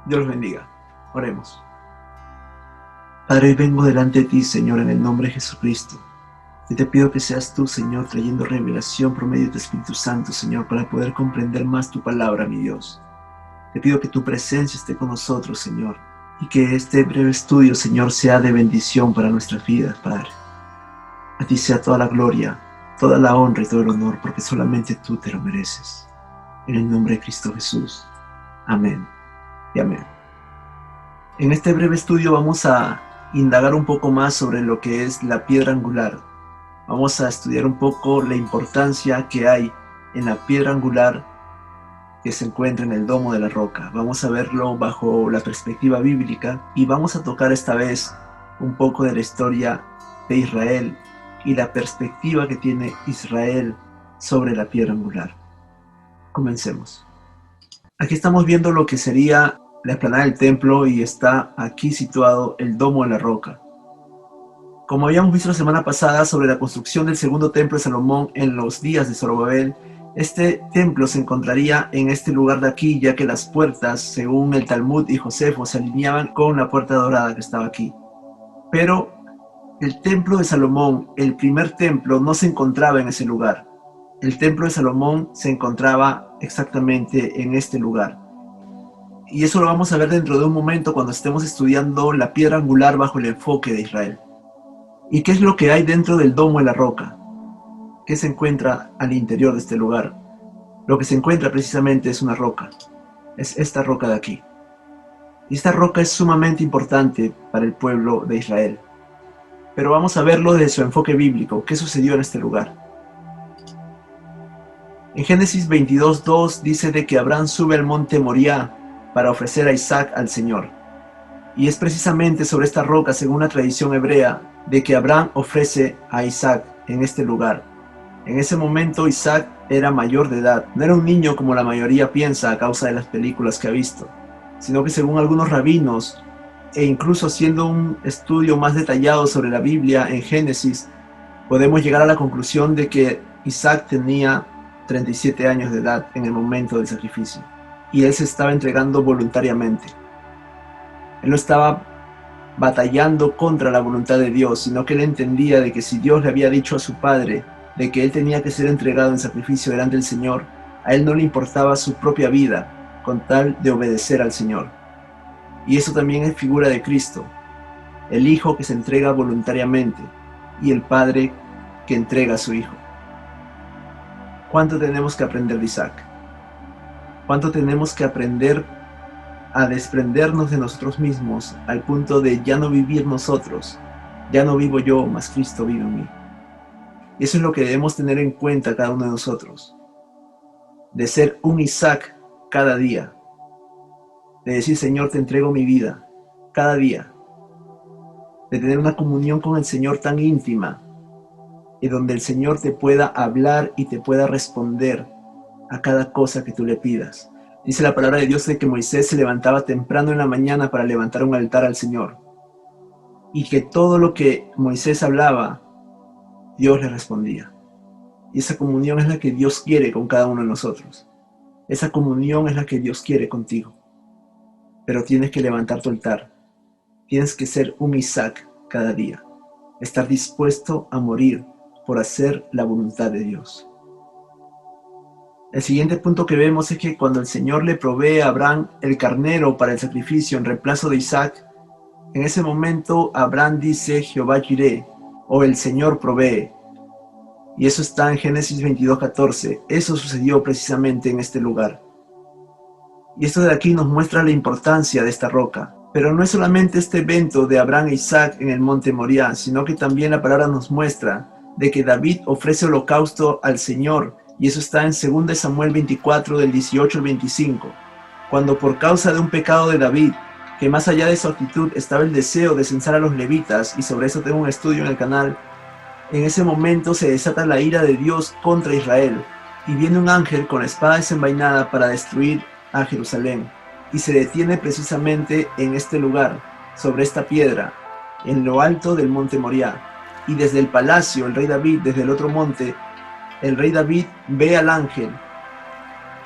Dios los bendiga. Oremos. Padre, hoy vengo delante de ti, Señor, en el nombre de Jesucristo. Y te pido que seas tú, Señor, trayendo revelación por medio de tu Espíritu Santo, Señor, para poder comprender más tu palabra, mi Dios. Te pido que tu presencia esté con nosotros, Señor, y que este breve estudio, Señor, sea de bendición para nuestras vidas, Padre. A ti sea toda la gloria, toda la honra y todo el honor, porque solamente tú te lo mereces. En el nombre de Cristo Jesús. Amén y amén. En este breve estudio vamos a indagar un poco más sobre lo que es la piedra angular. Vamos a estudiar un poco la importancia que hay en la piedra angular que se encuentra en el domo de la roca. Vamos a verlo bajo la perspectiva bíblica y vamos a tocar esta vez un poco de la historia de Israel y la perspectiva que tiene Israel sobre la piedra angular. Comencemos. Aquí estamos viendo lo que sería la explanada del templo y está aquí situado el domo de la roca. Como habíamos visto la semana pasada sobre la construcción del segundo templo de Salomón en los días de Zorobabel, este templo se encontraría en este lugar de aquí, ya que las puertas, según el Talmud y Josefo, se alineaban con la puerta dorada que estaba aquí. Pero el templo de Salomón, el primer templo, no se encontraba en ese lugar. El templo de Salomón se encontraba exactamente en este lugar. Y eso lo vamos a ver dentro de un momento cuando estemos estudiando la piedra angular bajo el enfoque de Israel. ¿Y qué es lo que hay dentro del domo de la roca? ¿Qué se encuentra al interior de este lugar? Lo que se encuentra precisamente es una roca. Es esta roca de aquí. Y esta roca es sumamente importante para el pueblo de Israel. Pero vamos a verlo desde su enfoque bíblico. ¿Qué sucedió en este lugar? En Génesis 22:2 dice de que Abraham sube al monte Moriah para ofrecer a Isaac al Señor. Y es precisamente sobre esta roca, según la tradición hebrea, de que Abraham ofrece a Isaac en este lugar. En ese momento Isaac era mayor de edad, no era un niño como la mayoría piensa a causa de las películas que ha visto, sino que según algunos rabinos, e incluso haciendo un estudio más detallado sobre la Biblia en Génesis, podemos llegar a la conclusión de que Isaac tenía 37 años de edad en el momento del sacrificio, y él se estaba entregando voluntariamente. Él no estaba batallando contra la voluntad de Dios, sino que él entendía de que si Dios le había dicho a su padre de que él tenía que ser entregado en sacrificio delante del Señor, a él no le importaba su propia vida con tal de obedecer al Señor. Y eso también es figura de Cristo, el Hijo que se entrega voluntariamente y el Padre que entrega a su Hijo. ¿Cuánto tenemos que aprender de Isaac? ¿Cuánto tenemos que aprender a desprendernos de nosotros mismos al punto de ya no vivir nosotros? Ya no vivo yo, mas Cristo vive en mí. Y eso es lo que debemos tener en cuenta cada uno de nosotros. De ser un Isaac cada día. De decir, Señor, te entrego mi vida cada día. De tener una comunión con el Señor tan íntima y donde el Señor te pueda hablar y te pueda responder a cada cosa que tú le pidas. Dice la palabra de Dios de que Moisés se levantaba temprano en la mañana para levantar un altar al Señor. Y que todo lo que Moisés hablaba, Dios le respondía. Y esa comunión es la que Dios quiere con cada uno de nosotros. Esa comunión es la que Dios quiere contigo. Pero tienes que levantar tu altar. Tienes que ser un Isaac cada día. Estar dispuesto a morir por hacer la voluntad de Dios. El siguiente punto que vemos es que cuando el Señor le provee a Abraham el carnero para el sacrificio en reemplazo de Isaac, en ese momento Abraham dice Jehová Jireh, o el Señor provee. Y eso está en Génesis 22:14. Eso sucedió precisamente en este lugar. Y esto de aquí nos muestra la importancia de esta roca. Pero no es solamente este evento de Abraham e Isaac en el monte Moriah, sino que también la palabra nos muestra de que David ofrece holocausto al Señor. Y eso está en 2 Samuel 24 del 18 al 25. Cuando por causa de un pecado de David, que más allá de su actitud estaba el deseo de censar a los levitas, y sobre eso tengo un estudio en el canal, en ese momento se desata la ira de Dios contra Israel, y viene un ángel con la espada desenvainada para destruir a Jerusalén, y se detiene precisamente en este lugar, sobre esta piedra, en lo alto del monte Moriah. Y desde el palacio, el rey David, desde el otro monte, el rey David ve al ángel,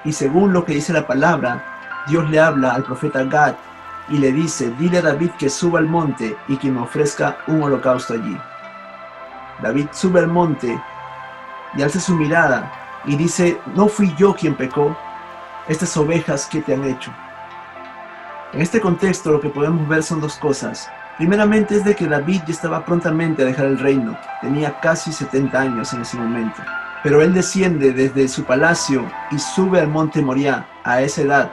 y según lo que dice la palabra, Dios le habla al profeta Gad y le dice: dile a David que suba al monte y que me ofrezca un holocausto allí. David sube al monte y alza su mirada y dice: no fui yo quien pecó, estas ovejas que te han hecho. En este contexto lo que podemos ver son dos cosas. Primeramente es de que David ya estaba prontamente a dejar el reino, tenía casi 70 años en ese momento, pero él desciende desde su palacio y sube al monte Moriah a esa edad.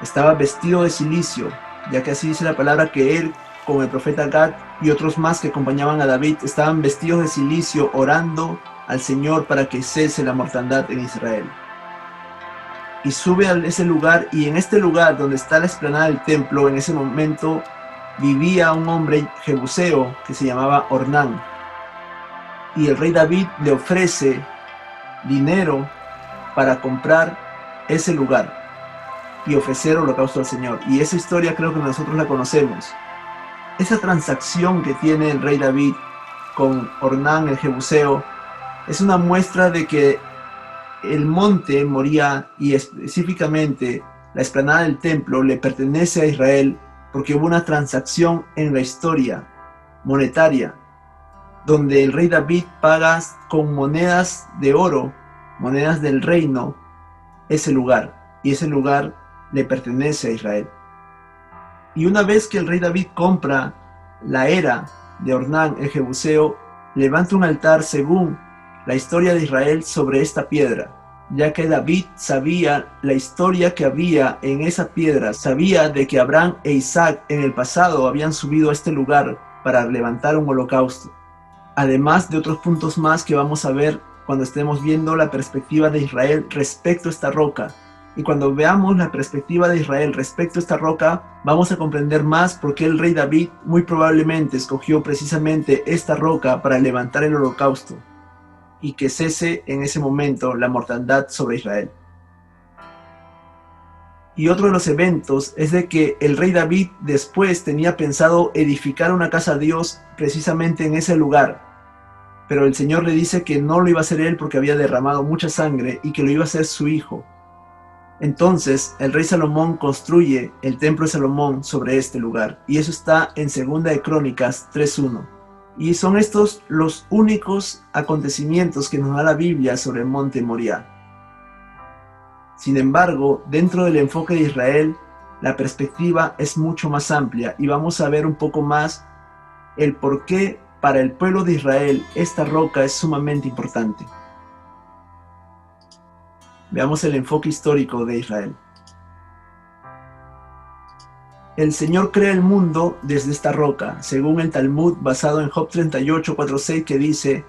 Estaba vestido de cilicio, ya que así dice la palabra que él, con el profeta Gad y otros más que acompañaban a David, estaban vestidos de cilicio orando al Señor para que cese la mortandad en Israel. Y sube a ese lugar, y en este lugar donde está la explanada del templo, en ese momento vivía un hombre jebuseo que se llamaba Ornán. Y el rey David le ofrece dinero para comprar ese lugar y ofrecer holocausto al Señor. Y esa historia creo que nosotros la conocemos. Esa transacción que tiene el rey David con Ornán el jebuseo es una muestra de que el monte Moriah y específicamente la explanada del templo le pertenece a Israel porque hubo una transacción en la historia monetaria donde el rey David paga con monedas de oro, monedas del reino, ese lugar, y ese lugar le pertenece a Israel. Y una vez que el rey David compra la era de Ornán el jebuseo, levanta un altar según la historia de Israel sobre esta piedra, ya que David sabía la historia que había en esa piedra, sabía de que Abraham e Isaac en el pasado habían subido a este lugar para levantar un holocausto, además de otros puntos más que vamos a ver cuando estemos viendo la perspectiva de Israel respecto a esta roca. Y cuando veamos la perspectiva de Israel respecto a esta roca, vamos a comprender más por qué el rey David muy probablemente escogió precisamente esta roca para levantar el holocausto y que cese en ese momento la mortandad sobre Israel. Y otro de los eventos es de que el rey David después tenía pensado edificar una casa a Dios precisamente en ese lugar, pero el Señor le dice que no lo iba a hacer él porque había derramado mucha sangre y que lo iba a hacer su hijo. Entonces el rey Salomón construye el templo de Salomón sobre este lugar, y eso está en 2 de Crónicas 3:1. Y son estos los únicos acontecimientos que nos da la Biblia sobre el monte Moriah. Sin embargo, dentro del enfoque de Israel, la perspectiva es mucho más amplia y vamos a ver un poco más el por qué para el pueblo de Israel esta roca es sumamente importante. Veamos el enfoque histórico de Israel. El Señor crea el mundo desde esta roca, según el Talmud basado en Job 38:4-6, que dice: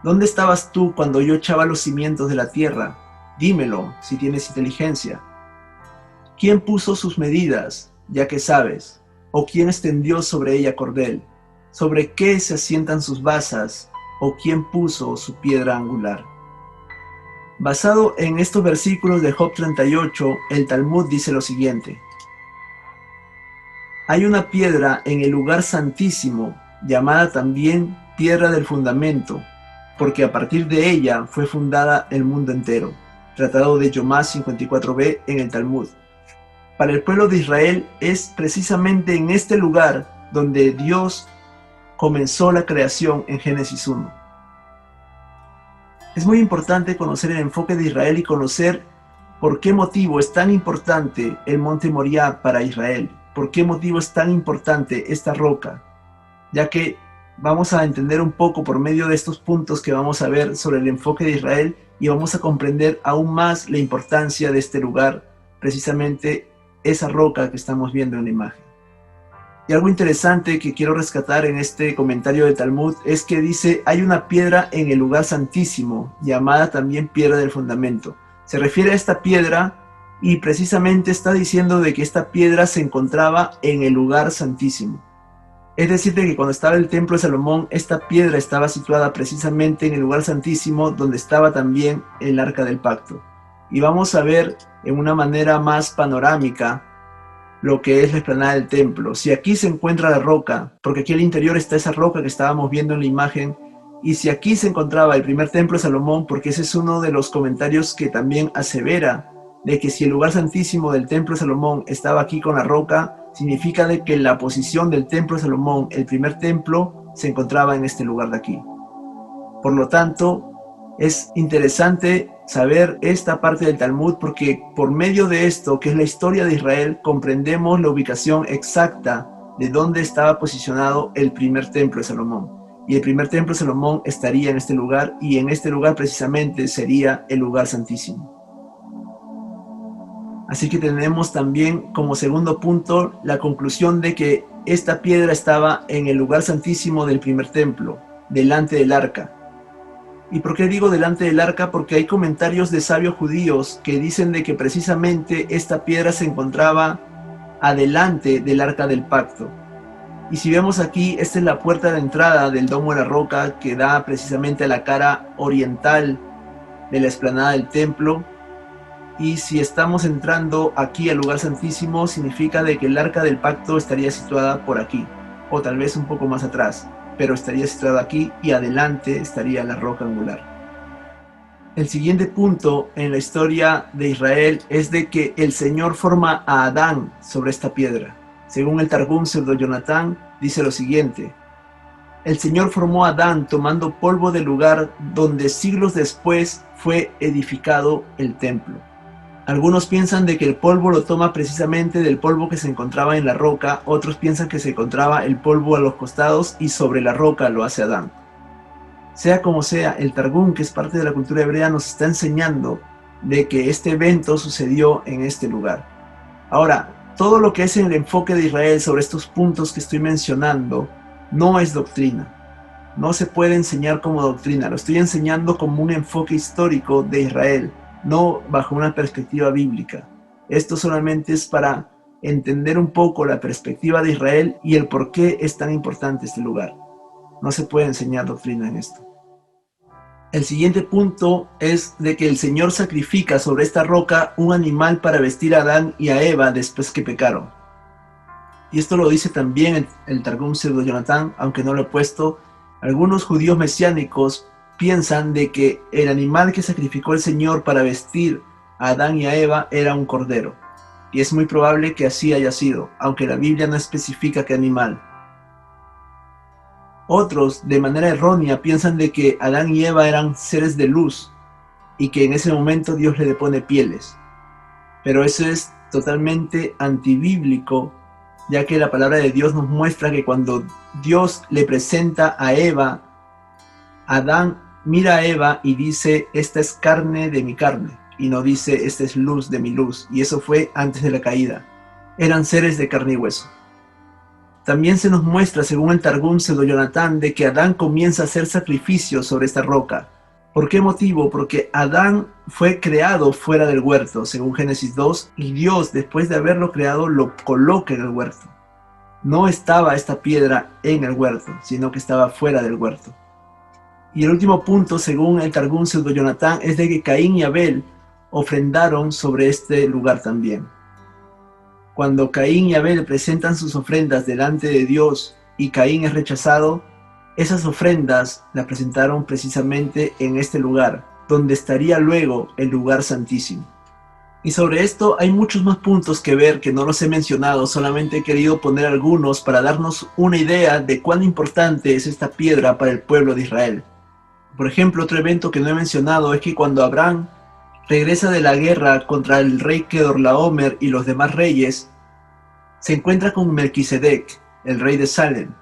¿dónde estabas tú cuando yo echaba los cimientos de la tierra? Dímelo, si tienes inteligencia. ¿Quién puso sus medidas, ya que sabes? ¿O quién extendió sobre ella cordel? ¿Sobre qué se asientan sus basas? ¿O quién puso su piedra angular? Basado en estos versículos de Job 38, el Talmud dice lo siguiente: hay una piedra en el lugar santísimo, llamada también piedra del fundamento, porque a partir de ella fue fundada el mundo entero. Tratado de Yomá 54b en el Talmud. Para el pueblo de Israel es precisamente en este lugar donde Dios comenzó la creación en Génesis 1. Es muy importante conocer el enfoque de Israel y conocer por qué motivo es tan importante el monte Moriah para Israel. ¿Por qué motivo es tan importante esta roca? Ya que vamos a entender un poco por medio de estos puntos que vamos a ver sobre el enfoque de Israel y vamos a comprender aún más la importancia de este lugar, precisamente esa roca que estamos viendo en la imagen. Y algo interesante que quiero rescatar en este comentario de Talmud es que dice: hay una piedra en el lugar santísimo, llamada también piedra del fundamento. Se refiere a esta piedra y precisamente está diciendo de que esta piedra se encontraba en el lugar santísimo. Es decir, de que cuando estaba el templo de Salomón, esta piedra estaba situada precisamente en el lugar santísimo donde estaba también el arca del pacto. Y vamos a ver en una manera más panorámica lo que es la explanada del templo. Si aquí se encuentra la roca, porque aquí al interior está esa roca que estábamos viendo en la imagen, y si aquí se encontraba el primer templo de Salomón, porque ese es uno de los comentarios que también asevera de que si el lugar santísimo del templo de Salomón estaba aquí con la roca, significa de que la posición del templo de Salomón, el primer templo, se encontraba en este lugar de aquí. Por lo tanto, es interesante saber esta parte del Talmud porque por medio de esto, que es la historia de Israel, comprendemos la ubicación exacta de dónde estaba posicionado el primer templo de Salomón. Y el primer templo de Salomón estaría en este lugar, y en este lugar precisamente sería el lugar santísimo. Así que tenemos también como segundo punto la conclusión de que esta piedra estaba en el lugar santísimo del primer templo, delante del arca. ¿Y por qué digo delante del arca? Porque hay comentarios de sabios judíos que dicen de que precisamente esta piedra se encontraba adelante del arca del pacto. Y si vemos aquí, esta es la puerta de entrada del domo de la roca que da precisamente a la cara oriental de la explanada del templo. Y si estamos entrando aquí al lugar santísimo, significa de que el arca del pacto estaría situada por aquí, o tal vez un poco más atrás, pero estaría situada aquí y adelante estaría la roca angular. El siguiente punto en la historia de Israel es de que el Señor forma a Adán sobre esta piedra. Según el Targum Pseudo Jonatán, dice lo siguiente: el Señor formó a Adán tomando polvo del lugar donde siglos después fue edificado el templo. Algunos piensan de que el polvo lo toma precisamente del polvo que se encontraba en la roca, otros piensan que se encontraba el polvo a los costados y sobre la roca lo hace Adán. Sea como sea, el Targum, que es parte de la cultura hebrea, nos está enseñando de que este evento sucedió en este lugar. Ahora, todo lo que es el enfoque de Israel sobre estos puntos que estoy mencionando no es doctrina. No se puede enseñar como doctrina, lo estoy enseñando como un enfoque histórico de Israel, no bajo una perspectiva bíblica. Esto solamente es para entender un poco la perspectiva de Israel y el por qué es tan importante este lugar. No se puede enseñar doctrina en esto. El siguiente punto es de que el Señor sacrifica sobre esta roca un animal para vestir a Adán y a Eva después que pecaron. Y esto lo dice también el Targum Pseudo Jonatán, aunque no lo he puesto. Algunos judíos mesiánicos piensan de que el animal que sacrificó el Señor para vestir a Adán y a Eva era un cordero. Y es muy probable que así haya sido, aunque la Biblia no especifica qué animal. Otros, de manera errónea, piensan de que Adán y Eva eran seres de luz y que en ese momento Dios le pone pieles. Pero eso es totalmente antibíblico, ya que la palabra de Dios nos muestra que cuando Dios le presenta a Eva, Adán mira a Eva y dice: esta es carne de mi carne, y no dice: esta es luz de mi luz. Y eso fue antes de la caída. Eran seres de carne y hueso. También se nos muestra, según el Targum Pseudo Jonatán, de que Adán comienza a hacer sacrificios sobre esta roca. ¿Por qué motivo? Porque Adán fue creado fuera del huerto, según Génesis 2, y Dios, después de haberlo creado, lo coloca en el huerto. No estaba esta piedra en el huerto, sino que estaba fuera del huerto. Y el último punto, según el Targum Pseudo Jonatán, es de que Caín y Abel ofrendaron sobre este lugar también. Cuando Caín y Abel presentan sus ofrendas delante de Dios y Caín es rechazado, esas ofrendas las presentaron precisamente en este lugar, donde estaría luego el lugar santísimo. Y sobre esto hay muchos más puntos que ver que no los he mencionado, solamente he querido poner algunos para darnos una idea de cuán importante es esta piedra para el pueblo de Israel. Por ejemplo, otro evento que no he mencionado es que cuando Abraham regresa de la guerra contra el rey Kedorlaomer y los demás reyes, se encuentra con Melquisedec, el rey de Salem.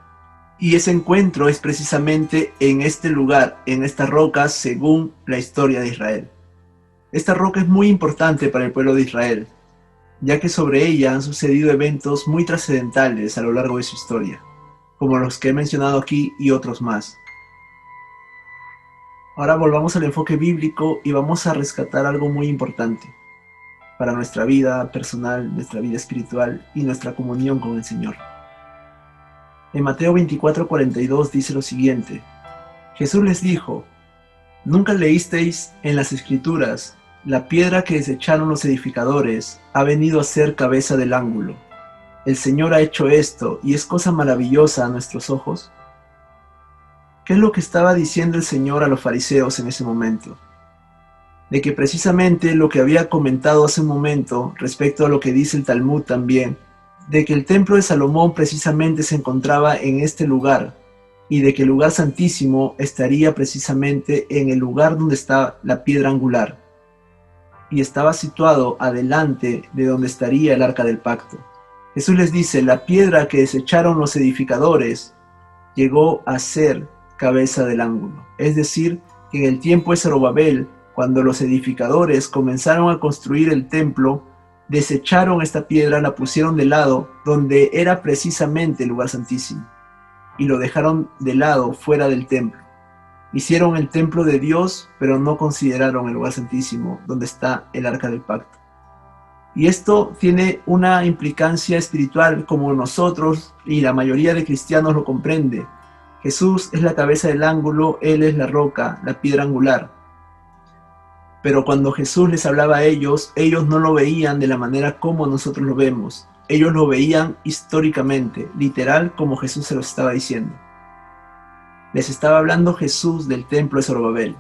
Y ese encuentro es precisamente en este lugar, en esta roca, según la historia de Israel. Esta roca es muy importante para el pueblo de Israel, ya que sobre ella han sucedido eventos muy trascendentales a lo largo de su historia, como los que he mencionado aquí y otros más. Ahora volvamos al enfoque bíblico y vamos a rescatar algo muy importante para nuestra vida personal, nuestra vida espiritual y nuestra comunión con el Señor. En Mateo 24:42 dice lo siguiente: Jesús les dijo: ¿nunca leísteis en las Escrituras: la piedra que desecharon los edificadores ha venido a ser cabeza del ángulo? El Señor ha hecho esto y es cosa maravillosa a nuestros ojos. ¿Qué es lo que estaba diciendo el Señor a los fariseos en ese momento? De que precisamente lo que había comentado hace un momento respecto a lo que dice el Talmud también, de que el templo de Salomón precisamente se encontraba en este lugar y de que el lugar santísimo estaría precisamente en el lugar donde está la piedra angular y estaba situado adelante de donde estaría el arca del pacto. Jesús les dice: la piedra que desecharon los edificadores llegó a ser cabeza del ángulo. Es decir, que en el tiempo de Zorobabel, cuando los edificadores comenzaron a construir el templo, desecharon esta piedra, la pusieron de lado donde era precisamente el lugar santísimo y lo dejaron de lado fuera del templo. Hicieron el templo de Dios, pero no consideraron el lugar santísimo donde está el arca del pacto. Y esto tiene una implicancia espiritual como nosotros y la mayoría de cristianos lo comprende. Jesús es la cabeza del ángulo, Él es la roca, la piedra angular. Pero cuando Jesús les hablaba a ellos no lo veían de la manera como nosotros lo vemos. Ellos lo veían históricamente, literal, como Jesús se lo estaba diciendo. Les estaba hablando Jesús del templo de Zorobabel.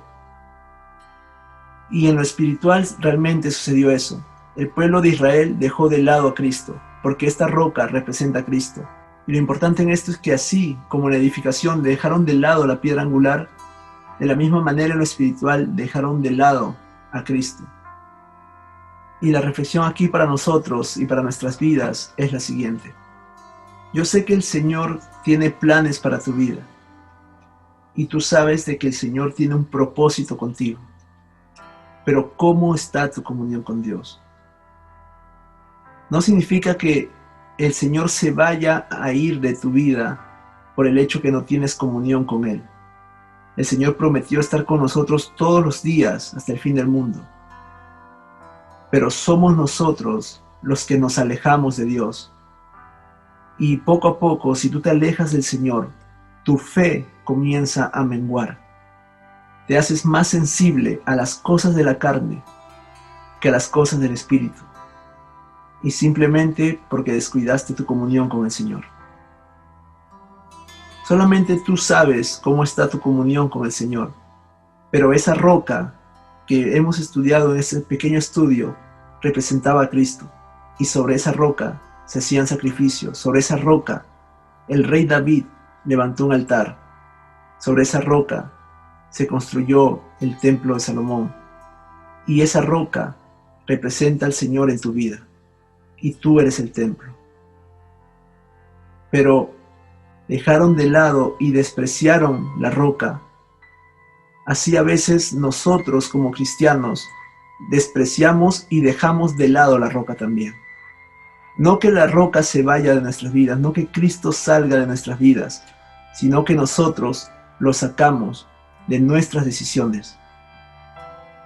Y en lo espiritual realmente sucedió eso. El pueblo de Israel dejó de lado a Cristo, porque esta roca representa a Cristo. Y lo importante en esto es que así como en la edificación dejaron de lado la piedra angular, de la misma manera en lo espiritual dejaron de lado a Cristo. Y la reflexión aquí para nosotros y para nuestras vidas es la siguiente. Yo sé que el Señor tiene planes para tu vida. Y tú sabes de que el Señor tiene un propósito contigo. Pero ¿cómo está tu comunión con Dios? No significa que el Señor se vaya a ir de tu vida por el hecho que no tienes comunión con Él. El Señor prometió estar con nosotros todos los días hasta el fin del mundo. Pero somos nosotros los que nos alejamos de Dios. Y poco a poco, si tú te alejas del Señor, tu fe comienza a menguar. Te haces más sensible a las cosas de la carne que a las cosas del Espíritu. Y simplemente porque descuidaste tu comunión con el Señor. Solamente tú sabes cómo está tu comunión con el Señor. Pero esa roca que hemos estudiado en ese pequeño estudio representaba a Cristo. Y sobre esa roca se hacían sacrificios. Sobre esa roca el rey David levantó un altar. Sobre esa roca se construyó el templo de Salomón. Y esa roca representa al Señor en tu vida. Y tú eres el templo. Pero dejaron de lado y despreciaron la roca. Así a veces nosotros como cristianos despreciamos y dejamos de lado la roca también. No que la roca se vaya de nuestras vidas, no que Cristo salga de nuestras vidas, sino que nosotros lo sacamos de nuestras decisiones.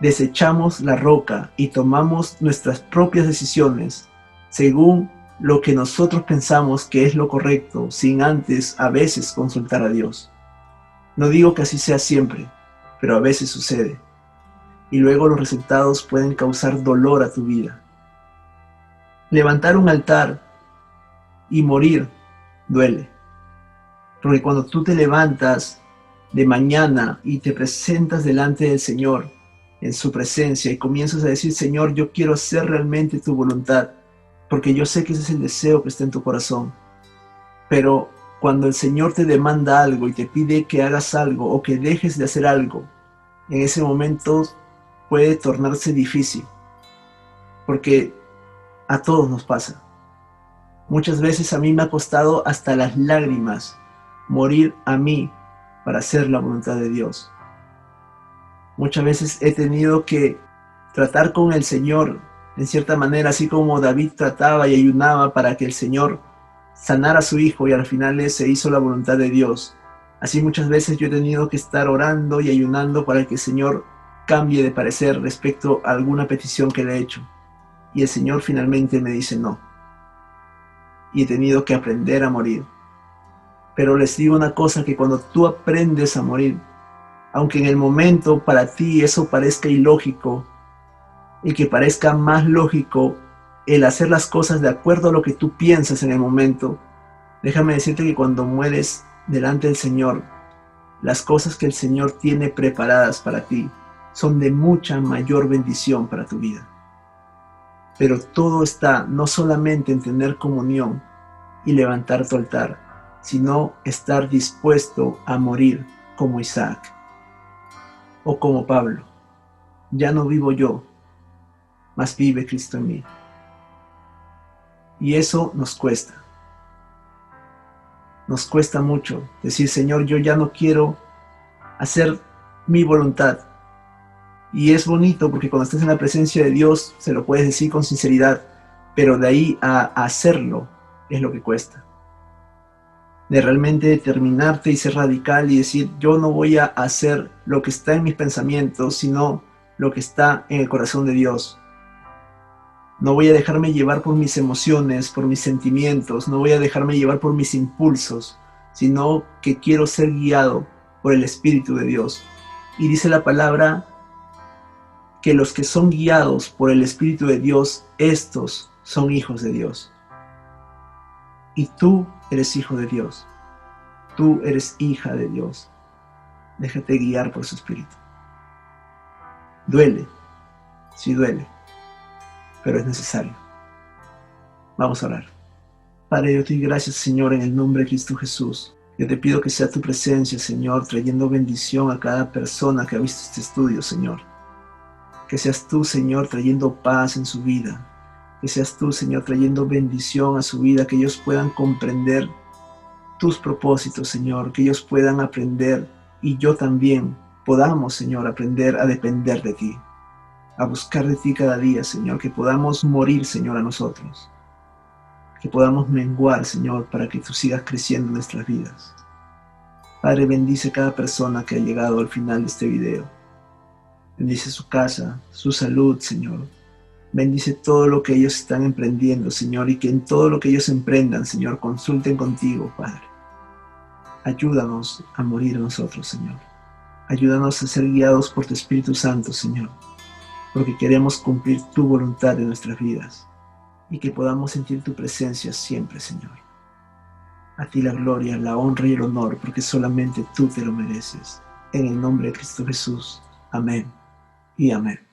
Desechamos la roca y tomamos nuestras propias decisiones según lo que nosotros pensamos que es lo correcto, sin antes a veces consultar a Dios. No digo que así sea siempre, pero a veces sucede. Y luego los resultados pueden causar dolor a tu vida. Levantar un altar y morir duele. Porque cuando tú te levantas de mañana y te presentas delante del Señor, en su presencia, y comienzas a decir: Señor, yo quiero hacer realmente tu voluntad, porque yo sé que ese es el deseo que está en tu corazón. Pero cuando el Señor te demanda algo y te pide que hagas algo o que dejes de hacer algo, en ese momento puede tornarse difícil, porque a todos nos pasa. Muchas veces a mí me ha costado hasta las lágrimas morir a mí para hacer la voluntad de Dios. Muchas veces he tenido que tratar con el Señor en cierta manera, así como David trataba y ayunaba para que el Señor sanara a su hijo y al final se hizo la voluntad de Dios. Así muchas veces yo he tenido que estar orando y ayunando para que el Señor cambie de parecer respecto a alguna petición que le he hecho. Y el Señor finalmente me dice no. Y he tenido que aprender a morir. Pero les digo una cosa, que cuando tú aprendes a morir, aunque en el momento para ti eso parezca ilógico, y que parezca más lógico el hacer las cosas de acuerdo a lo que tú piensas en el momento, déjame decirte que cuando mueres delante del Señor, las cosas que el Señor tiene preparadas para ti son de mucha mayor bendición para tu vida. Pero todo está no solamente en tener comunión, y levantar tu altar, sino estar dispuesto a morir como Isaac o como Pablo. Ya no vivo yo, mas vive Cristo en mí. Y eso nos cuesta. Nos cuesta mucho decir, Señor, yo ya no quiero hacer mi voluntad. Y es bonito porque cuando estás en la presencia de Dios se lo puedes decir con sinceridad, pero de ahí a hacerlo es lo que cuesta. De realmente determinarte y ser radical y decir, yo no voy a hacer lo que está en mis pensamientos, sino lo que está en el corazón de Dios. No voy a dejarme llevar por mis emociones, por mis sentimientos, no voy a dejarme llevar por mis impulsos, sino que quiero ser guiado por el Espíritu de Dios. Y dice la palabra que los que son guiados por el Espíritu de Dios, estos son hijos de Dios. Y tú eres hijo de Dios. Tú eres hija de Dios. Déjate guiar por su Espíritu. Duele, sí duele, pero es necesario. Vamos a orar. Padre, yo te doy gracias, Señor, en el nombre de Cristo Jesús. Yo te pido que sea tu presencia, Señor, trayendo bendición a cada persona que ha visto este estudio, Señor. Que seas tú, Señor, trayendo paz en su vida. Que seas tú, Señor, trayendo bendición a su vida, que ellos puedan comprender tus propósitos, Señor, que ellos puedan aprender y yo también podamos, Señor, aprender a depender de ti, a buscar de ti cada día, Señor, que podamos morir, Señor, a nosotros, que podamos menguar, Señor, para que tú sigas creciendo en nuestras vidas. Padre, bendice cada persona que ha llegado al final de este video. Bendice su casa, su salud, Señor. Bendice todo lo que ellos están emprendiendo, Señor, y que en todo lo que ellos emprendan, Señor, consulten contigo, Padre. Ayúdanos a morir a nosotros, Señor. Ayúdanos a ser guiados por tu Espíritu Santo, Señor, porque queremos cumplir tu voluntad en nuestras vidas y que podamos sentir tu presencia siempre, Señor. A ti la gloria, la honra y el honor, porque solamente tú te lo mereces. En el nombre de Cristo Jesús. Amén y amén.